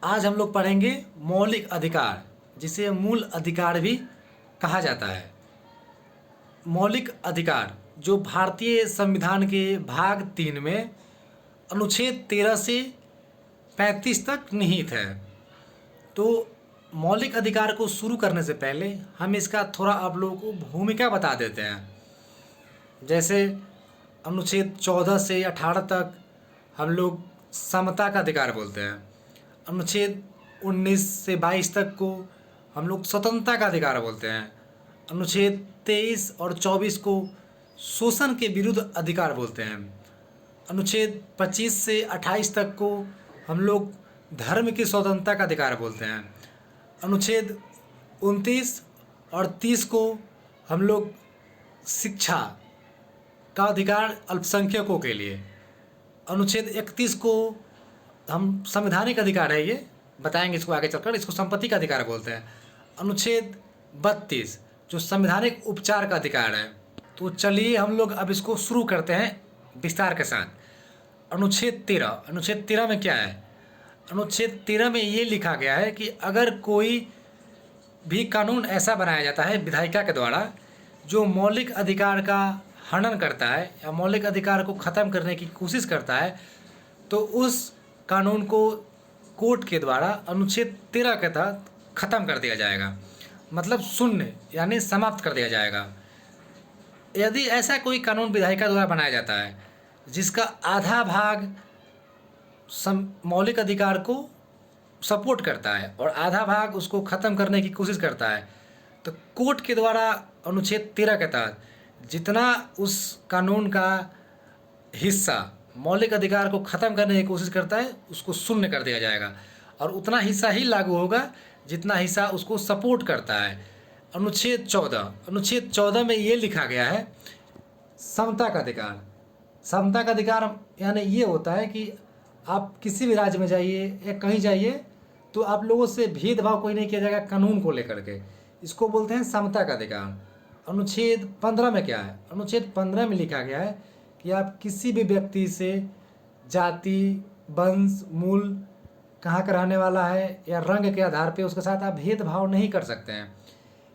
आज हम लोग पढ़ेंगे मौलिक अधिकार, जिसे मूल अधिकार भी कहा जाता है। मौलिक अधिकार जो भारतीय संविधान के भाग 3 में अनुच्छेद 13 से 35 तक निहित है। तो मौलिक अधिकार को शुरू करने से पहले हम इसका थोड़ा आप लोगों को भूमिका बता देते हैं। जैसे अनुच्छेद 14 से 18 तक हम लोग समता का अधिकार बोलते हैं। अनुच्छेद 19 से 22 तक को हम लोग स्वतंत्रता का अधिकार बोलते हैं। अनुच्छेद 23 और 24 को शोषण के विरुद्ध अधिकार बोलते हैं। अनुच्छेद 25 से 28 तक को हम लोग धर्म की स्वतंत्रता का अधिकार बोलते हैं। अनुच्छेद 29 और 30 को हम लोग शिक्षा का अधिकार अल्पसंख्यकों के लिए। अनुच्छेद 31 को हम संवैधानिक अधिकार है, ये बताएंगे इसको आगे चलकर, इसको संपत्ति का अधिकार बोलते हैं। अनुच्छेद 32 जो संवैधानिक उपचार का अधिकार है। तो चलिए हम लोग अब इसको शुरू करते हैं विस्तार के साथ। अनुच्छेद 13 में क्या है? अनुच्छेद 13 में ये लिखा गया है कि अगर कोई भी कानून ऐसा बनाया जाता है विधायिका के द्वारा जो मौलिक अधिकार का हनन करता है या मौलिक अधिकार को ख़त्म करने की कोशिश करता है, तो उस कानून को कोर्ट के द्वारा अनुच्छेद 13 के तहत ख़त्म कर दिया जाएगा, मतलब शून्य यानी समाप्त कर दिया जाएगा। यदि ऐसा कोई कानून विधायिका द्वारा बनाया जाता है जिसका आधा भाग मौलिक अधिकार को सपोर्ट करता है और आधा भाग उसको ख़त्म करने की कोशिश करता है, तो कोर्ट के द्वारा अनुच्छेद 13 के तहत जितना उस कानून का हिस्सा मौलिक अधिकार को ख़त्म करने की कोशिश करता है उसको शून्य कर दिया जाएगा और उतना हिस्सा ही लागू होगा जितना हिस्सा उसको सपोर्ट करता है। अनुच्छेद 14 में ये लिखा गया है समता का अधिकार। समता का अधिकार यानी ये होता है कि आप किसी भी राज्य में जाइए या कहीं जाइए तो आप लोगों से भेदभाव कोई नहीं किया जाएगा कानून को लेकर के, इसको बोलते हैं समता का अधिकार। अनुच्छेद 15 में क्या है? अनुच्छेद 15 में लिखा गया है कि आप किसी भी व्यक्ति से जाति, वंश, मूल, कहाँ का रहने वाला है या रंग के आधार पे उसके साथ आप भेदभाव नहीं कर सकते हैं।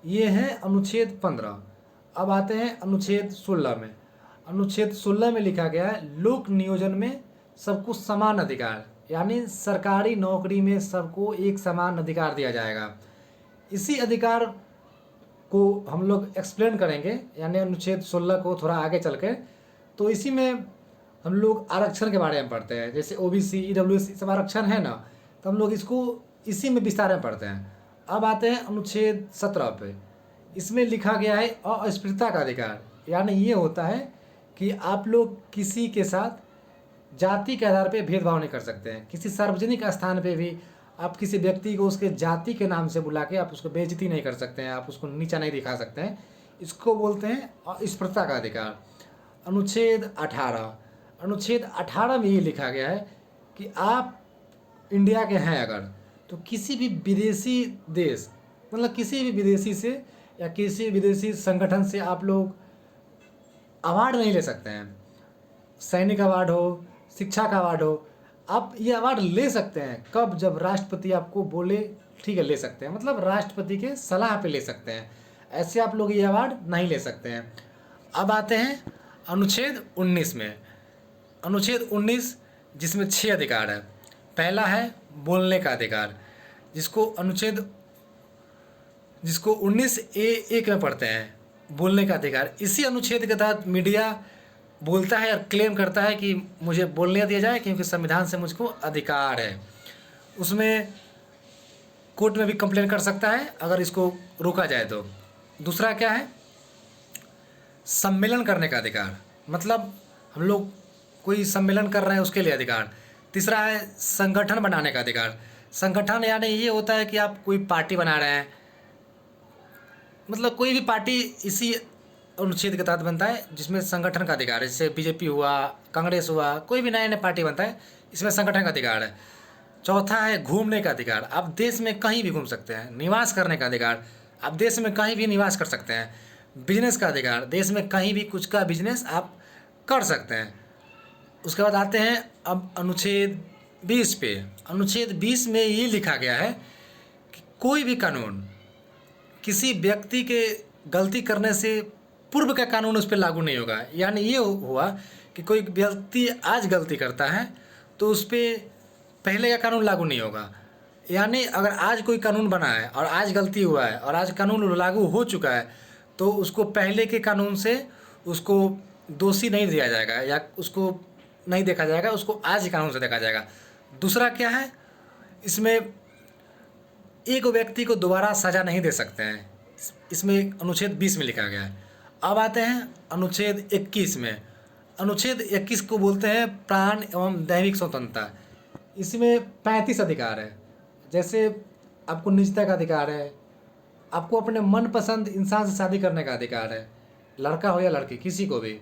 ये है अनुच्छेद 15। अब आते हैं अनुच्छेद 16 में। अनुच्छेद 16 में लिखा गया है लोक नियोजन में सबको समान अधिकार, यानी सरकारी नौकरी में सबको एक समान अधिकार दिया जाएगा। इसी अधिकार को हम लोग एक्सप्लेन करेंगे, यानी अनुच्छेद 16 को थोड़ा आगे चल के। तो इसी में हम लोग आरक्षण के बारे में पढ़ते हैं, जैसे ओबीसी, ईडब्ल्यूएस सब आरक्षण है ना, तो हम लोग इसको इसी में विस्तार में पढ़ते हैं। अब आते हैं अनुच्छेद 17 पे। इसमें लिखा गया है अस्पृश्यता का अधिकार, यानी ये होता है कि आप लोग किसी के साथ जाति के आधार पे भेदभाव नहीं कर सकते हैं। किसी सार्वजनिक स्थान पे भी आप किसी व्यक्ति को उसके जाति के नाम से बुला के आप उसको बेइज्जती नहीं कर सकते हैं, आप उसको नीचा नहीं दिखा सकते हैं। इसको बोलते हैं अस्पृश्यता का अधिकार। अनुच्छेद 18 में ये लिखा गया है कि आप इंडिया के हैं अगर, तो किसी भी विदेशी देश, मतलब किसी भी विदेशी से या किसी विदेशी संगठन से आप लोग अवार्ड नहीं ले सकते हैं। सैनिक अवार्ड हो, शिक्षा का अवार्ड हो, आप ये अवार्ड ले सकते हैं कब? जब राष्ट्रपति आपको बोले ठीक है ले सकते हैं, मतलब राष्ट्रपति के सलाह पे ले सकते हैं। ऐसे आप लोग ये अवार्ड नहीं ले सकते हैं। अब आते हैं अनुच्छेद 19 में। अनुच्छेद 19 जिसमें 6 अधिकार है। पहला है बोलने का अधिकार, जिसको 19A1 में पढ़ते हैं, बोलने का अधिकार। इसी अनुच्छेद के तहत मीडिया बोलता है और क्लेम करता है कि मुझे बोलने दिया जाए क्योंकि संविधान से मुझको अधिकार है। उसमें कोर्ट में भी कंप्लेन कर सकता है अगर इसको रोका जाए तो। दूसरा क्या है? सम्मेलन करने का अधिकार, मतलब हम लोग कोई सम्मेलन कर रहे हैं उसके लिए अधिकार। तीसरा है संगठन बनाने का अधिकार। संगठन यानी ये होता है कि आप कोई पार्टी बना रहे हैं, मतलब कोई भी पार्टी इसी अनुच्छेद के तहत बनता है जिसमें संगठन का अधिकार है। जैसे बीजेपी हुआ, कांग्रेस हुआ, कोई भी नया नया पार्टी बनता है, इसमें संगठन का अधिकार है। चौथा है घूमने का अधिकार, आप देश में कहीं भी घूम सकते हैं। निवास करने का अधिकार, आप देश में कहीं भी निवास कर सकते हैं। बिजनेस का अधिकार, देश में कहीं भी कुछ का बिजनेस आप कर सकते हैं। उसके बाद आते हैं अब अनुच्छेद 20 पे, अनुच्छेद 20 में ये लिखा गया है कि कोई भी कानून किसी व्यक्ति के गलती करने से पूर्व का कानून उस पर लागू नहीं होगा। यानी ये हुआ कि कोई व्यक्ति आज गलती करता है तो उस पर पहले का कानून लागू नहीं होगा। यानी अगर आज कोई कानून बना है और आज गलती हुआ है और आज कानून लागू हो चुका है तो उसको पहले के कानून से उसको दोषी नहीं दिया जाएगा या उसको नहीं देखा जाएगा, उसको आज के कानून से देखा जाएगा। दूसरा क्या है, इसमें एक व्यक्ति को दोबारा सज़ा नहीं दे सकते हैं, इसमें अनुच्छेद 20 में लिखा गया है। अब आते हैं अनुच्छेद 21 में। अनुच्छेद 21 को बोलते हैं प्राण एवं दैविक स्वतंत्रता। इसमें 35 अधिकार है, जैसे आपको निजता का अधिकार है, आपको अपने मनपसंद इंसान से शादी करने का अधिकार है, लड़का हो या लड़की किसी को भी।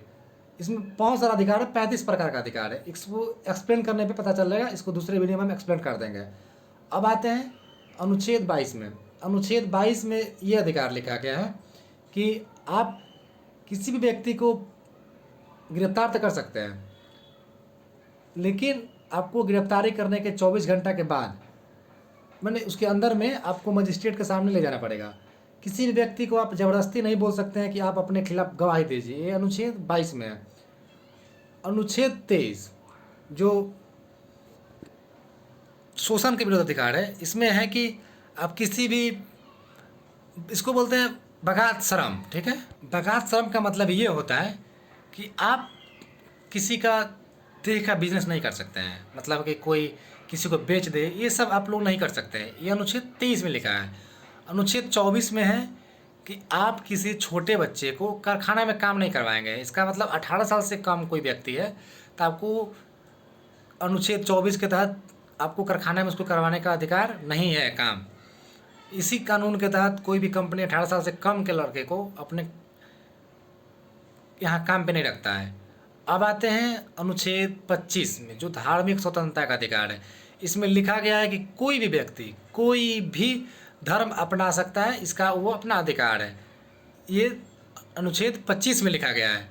इसमें बहुत सारा अधिकार है, 35 प्रकार का अधिकार है। इसको एक्सप्लेन करने पे पता चल जाएगा, इसको दूसरे वीडियो में हम एक्सप्लेन कर देंगे। अब आते हैं अनुच्छेद 22 में। अनुच्छेद 22 में ये अधिकार लिखा गया है कि आप किसी भी व्यक्ति को गिरफ्तार तो कर सकते हैं, लेकिन आपको गिरफ्तारी करने के 24 घंटा के बाद, मैंने उसके अंदर में आपको मजिस्ट्रेट के सामने ले जाना पड़ेगा। किसी भी व्यक्ति को आप ज़बरदस्ती नहीं बोल सकते हैं कि आप अपने खिलाफ गवाही दीजिए, ये अनुच्छेद 22 में है। अनुच्छेद 23 जो शोषण के विरुद्ध अधिकार है, इसमें है कि आप किसी भी, इसको बोलते हैं बगात शर्म, ठीक है। बगात शर्म का मतलब ये होता है कि आप किसी का देह का बिजनेस नहीं कर सकते हैं, मतलब कि कोई किसी को बेच दे, ये सब आप लोग नहीं कर सकते हैं। ये अनुच्छेद 23 में लिखा है। अनुच्छेद 24 में है कि आप किसी छोटे बच्चे को कारखाना में काम नहीं करवाएंगे। इसका मतलब 18 साल से कम कोई व्यक्ति है तो आपको अनुच्छेद 24 के तहत आपको कारखाना में उसको करवाने का अधिकार नहीं है काम। इसी कानून के तहत कोई भी कंपनी 18 साल से कम के लड़के को अपने यहाँ काम पे नहीं रखता है। अब आते हैं अनुच्छेद 25 में, जो धार्मिक स्वतंत्रता का अधिकार है। इसमें लिखा गया है कि कोई भी व्यक्ति कोई भी धर्म अपना सकता है, इसका वो अपना अधिकार है। ये अनुच्छेद 25 में लिखा गया है।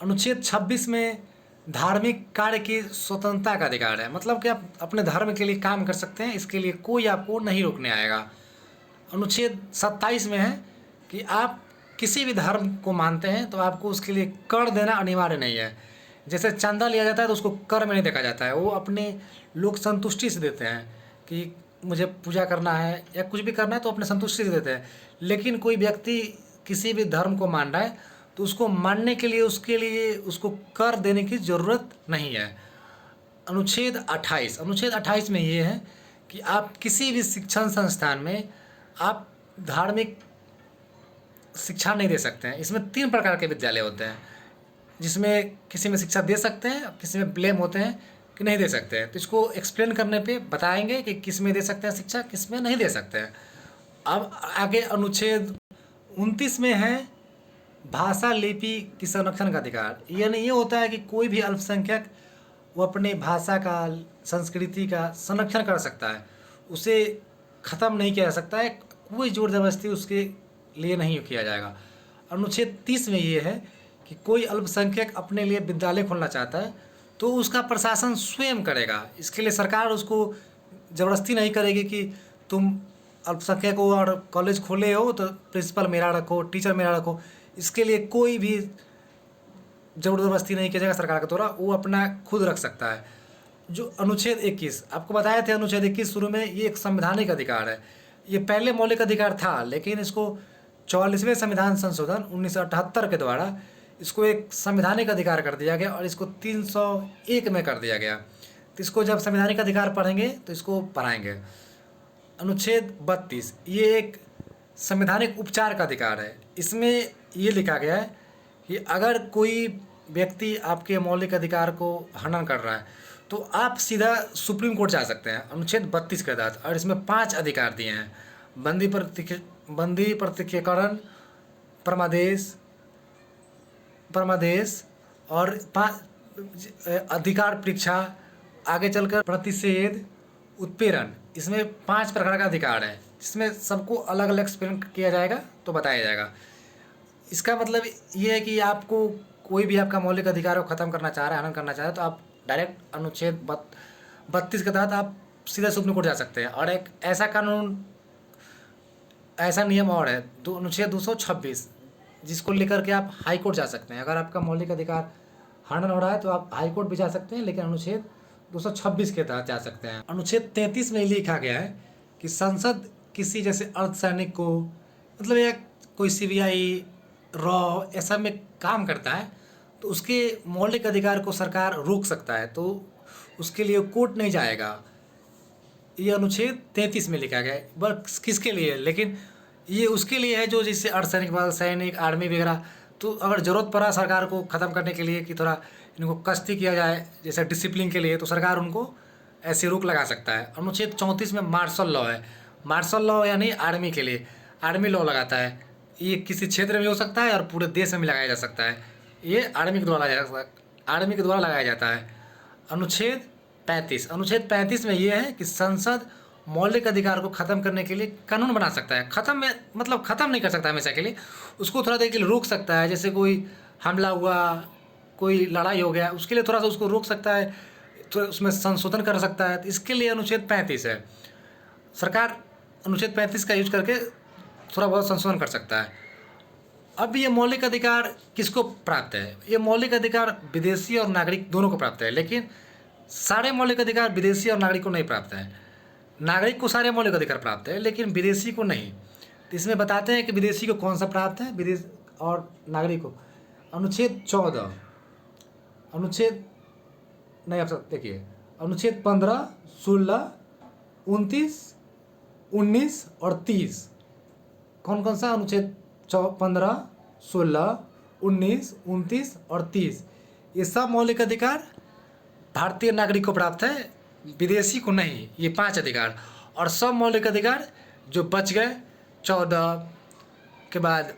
अनुच्छेद 26 में धार्मिक कार्य की स्वतंत्रता का अधिकार है, मतलब कि आप अपने धर्म के लिए काम कर सकते हैं, इसके लिए कोई आपको नहीं रोकने आएगा। अनुच्छेद 27 में है कि आप किसी भी धर्म को मानते हैं तो आपको उसके लिए कर देना अनिवार्य नहीं है। जैसे चंदा लिया जाता है तो उसको कर में नहीं देखा जाता है, वो अपने लोग संतुष्टि से देते हैं कि मुझे पूजा करना है या कुछ भी करना है तो अपने संतुष्टि से देते हैं। लेकिन कोई व्यक्ति किसी भी धर्म को मान रहा है तो उसको मानने के लिए उसके लिए उसको कर देने की ज़रूरत नहीं है। अनुच्छेद 28 में ये है कि आप किसी भी शिक्षण संस्थान में आप धार्मिक शिक्षा नहीं दे सकते हैं। इसमें 3 प्रकार के विद्यालय होते हैं, जिसमें किसी में शिक्षा दे सकते हैं, किसी में ब्लेम होते हैं कि नहीं दे सकते हैं। तो इसको एक्सप्लेन करने पे बताएंगे कि किस में दे सकते हैं शिक्षा, किस में नहीं दे सकते हैं। अब आगे अनुच्छेद 29 में है भाषा लिपि की संरक्षण का अधिकार। यानी ये होता है कि कोई भी अल्पसंख्यक वो अपने भाषा का, संस्कृति का संरक्षण कर सकता है, उसे ख़त्म नहीं किया जा सकता है, कोई ज़ोर ज़बरदस्ती उसके लिए नहीं किया जाएगा। अनुच्छेद 30 में ये है कि कोई अल्पसंख्यक अपने लिए विद्यालय खोलना चाहता है तो उसका प्रशासन स्वयं करेगा। इसके लिए सरकार उसको ज़बरदस्ती नहीं करेगी कि तुम अल्पसंख्यक हो और कॉलेज खोले हो तो प्रिंसिपल मेरा रखो, टीचर मेरा रखो। इसके लिए कोई भी ज़बरदस्ती नहीं किया जाएगा सरकार के द्वारा, वो अपना खुद रख सकता है। जो अनुच्छेद 21 आपको बताए थे, अनुच्छेद 21 शुरू में ये एक संवैधानिक अधिकार है। ये पहले मौलिक अधिकार था, लेकिन इसको 44वें संविधान संशोधन 1978 के द्वारा इसको एक संवैधानिक अधिकार कर दिया गया और इसको 301 में कर दिया गया। तो इसको जब संवैधानिक अधिकार पढ़ेंगे तो इसको पढ़ाएंगे। अनुच्छेद 32 ये एक संवैधानिक उपचार का अधिकार है। इसमें ये लिखा गया है कि अगर कोई व्यक्ति आपके मौलिक अधिकार को हनन कर रहा है तो आप सीधा सुप्रीम कोर्ट जा सकते हैं, अनुच्छेद 32 के तहत। और इसमें 5 अधिकार दिए हैं: बंदी प्रत्यक्षीकरण, परमादेश और 5 अधिकार परीक्षा, आगे चलकर प्रतिषेध, उत्पीड़न। इसमें 5 प्रकार का अधिकार है, जिसमें सबको अलग अलग एक्सप्लेन किया जाएगा तो बताया जाएगा। इसका मतलब ये है कि आपको कोई भी आपका मौलिक अधिकार को ख़त्म करना चाह रहा है, हनन करना चाह रहा है, तो आप डायरेक्ट अनुच्छेद 32 के तहत आप सीधे सुप्रीम कोर्ट जा सकते हैं। और एक ऐसा कानून, ऐसा नियम और है अनुच्छेद 226, जिसको लेकर के आप हाई कोर्ट जा सकते हैं। अगर आपका मौलिक अधिकार हनन हो रहा है तो आप हाई कोर्ट भी जा सकते हैं, लेकिन अनुच्छेद 226 के तहत जा सकते हैं। अनुच्छेद 33 में लिखा गया है कि संसद किसी जैसे अर्धसैनिक को, मतलब या कोई सीबीआई, रॉ ऐसा में काम करता है तो उसके मौलिक अधिकार को सरकार रोक सकता है, तो उसके लिए कोर्ट नहीं जाएगा। ये अनुच्छेद 33 में लिखा गया है। बस किसके लिए? लेकिन ये उसके लिए है जो जैसे अर्धसैनिक बल, सैनिक, आर्मी वगैरह, तो अगर ज़रूरत पड़ा सरकार को ख़त्म करने के लिए कि थोड़ा इनको कस्ती किया जाए जैसे डिसिप्लिन के लिए, तो सरकार उनको ऐसे रोक लगा सकता है। अनुच्छेद 34 में मार्शल लॉ है। मार्शल लॉ यानी आर्मी के लिए आर्मी लॉ लगाता है। ये किसी क्षेत्र में हो सकता है और पूरे देश में भी लगाया जा सकता है। ये आर्मी के द्वारा लगाया जाता है। अनुच्छेद 35 में ये है कि संसद मौलिक अधिकार को ख़त्म करने के लिए कानून बना सकता है। ख़त्म में मतलब ख़त्म नहीं कर सकता हमेशा के लिए, उसको थोड़ा देर के लिए रोक सकता है। जैसे कोई हमला हुआ, कोई लड़ाई हो गया, उसके लिए थोड़ा सा उसको रोक सकता है, तो उसमें संशोधन कर सकता है। तो इसके लिए अनुच्छेद 35 है। सरकार अनुच्छेद 35 का यूज करके थोड़ा बहुत संशोधन कर सकता है। अब ये मौलिक अधिकार किसको प्राप्त है? ये मौलिक अधिकार विदेशी और नागरिक दोनों को प्राप्त है, लेकिन सारे मौलिक अधिकार विदेशी और नागरिक को नहीं प्राप्त है। नागरिक को सारे मौलिक अधिकार प्राप्त है, लेकिन विदेशी को नहीं। तो इसमें बताते हैं कि विदेशी को कौन सा प्राप्त है, विदेश और नागरिक को। अनुच्छेद 14, अनुच्छेद नहीं, आप देखिए, अनुच्छेद 15, 16, 29, 19 और 30। कौन कौन सा? अनुच्छेद 15, 16, 19, 29 और 30। ये सब मौलिक अधिकार भारतीय नागरिक को प्राप्त है, विदेशी को नहीं। ये 5 अधिकार। और सब मौलिक अधिकार जो बच गए 14 के बाद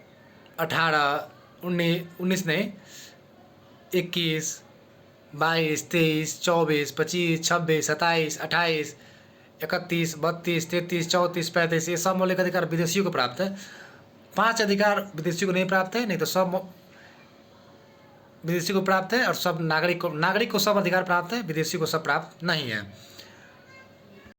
18, 19 नहीं, 21, 22, 23, 24, 25, 26, 27, 28, 31, 32, 33, 34, 35, ये सब मौलिक अधिकार विदेशियों को प्राप्त है। 5 अधिकार विदेशियों को नहीं प्राप्त है, नहीं तो सब विदेशी को प्राप्त है। और सब नागरिक को सब अधिकार प्राप्त है, विदेशी को सब प्राप्त नहीं है।